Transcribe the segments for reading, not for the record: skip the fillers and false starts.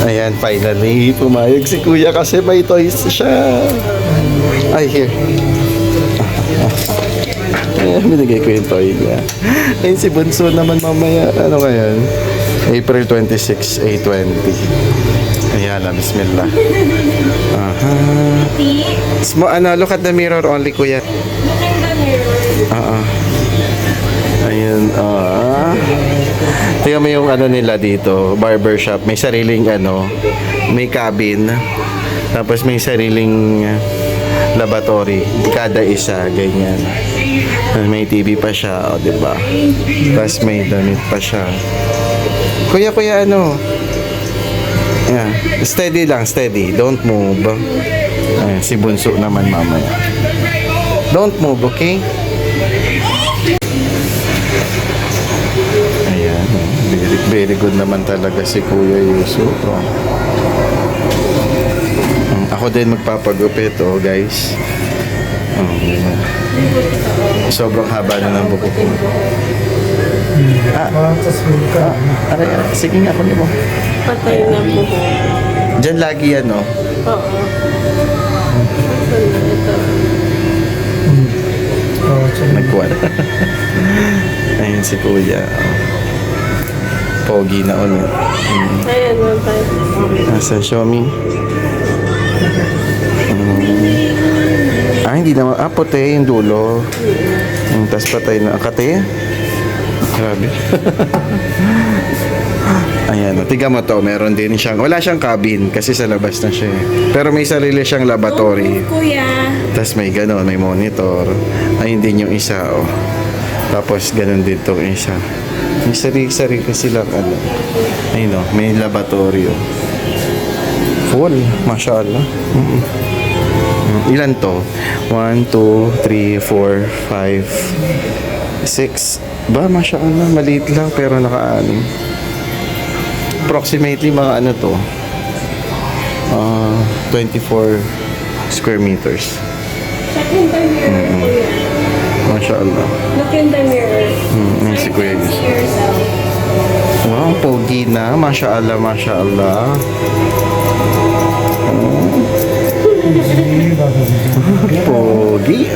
Ayan, finally, pumayag si kuya kasi may toys siya. Ay, here. Ayan, binigay ko yung toy niya. Ayun, si Bunso naman mamaya. Ano ngayon? April 26, 8:20. Ayan, bismillah. Aha. Look at the mirror only, kuya. Ayun, tingnan mo yung ano nila dito, barbershop. May sariling may cabin. Tapos may sariling laboratory. Kada isa, ganyan. May TV pa siya, di ba? Tapos may damit pa siya. Kuya, yeah. Steady lang, steady. Don't move. Ayan, si Bunso naman mamaya. Don't move, okay? Ayan, very good naman talaga si Kuya Yusuf. Ako din magpapagupit, guys. Sobrang haba na ng buko ko. Sige nga, kunin mo. Patay na buko. Diyan lagi yan, no? Oo. Nagkuha na. Ayun si Kuya. Pogi na ulit. Ayan, one time. Nasa Xiaomi. Hindi naman. Puti yung dulo. Tapos patay na. Kate. Grabe. Ayan. Tiga mo to. Meron din siyang. Wala siyang cabin kasi sa labas na siya. Pero may sarili siyang laboratory. Kuya. Tapos may gano'n. May monitor. Ayun din yung isa. Tapos gano'n din itong isa. May sarili silang ayun, may laboratory. Full. Mashallah. Ilan to? 1, 2, 3, 4, 5, 6. Ba, mashallah, maliit lang pero naka-anim. Approximately mga to? 24 square meters. Check in the mirror, Kuya. Mashallah. Look in the mirror. Si Kuya Yus. See yourself. Wow, pogi na. Mashallah, mashallah. Pogi.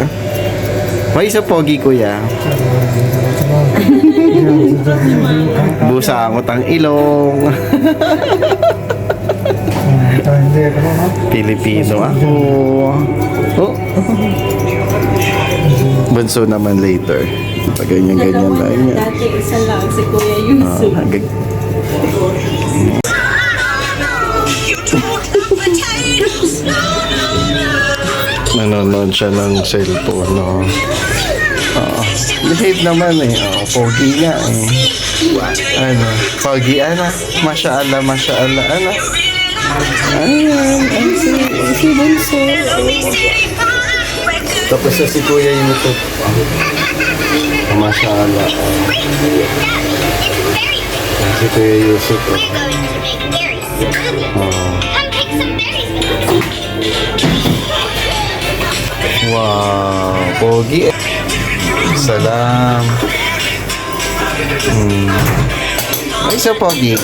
May isa pogi, Kuya. Busangot ang ilong. Pilipino ako. Bunso naman later. Ganyan-ganyan lang yan. Dati isa lang, si Kuya Yusuf. Nanonood siya ng cellphone, no? Behave naman pogi nga pogi mashallah, mashallah, ayan, si Bunso. Tapos na si Kuya Yusuf. Mashallah. Si Kuya Yusuf. Wow, pogi. Salam. Ay, sa pogi.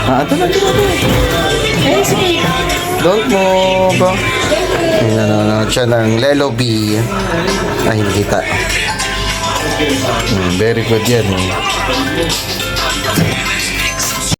Ito na. Ay, sige. Don't move. Nanonood siya ng Lelo B. Ay, hindi kita. Very good yan.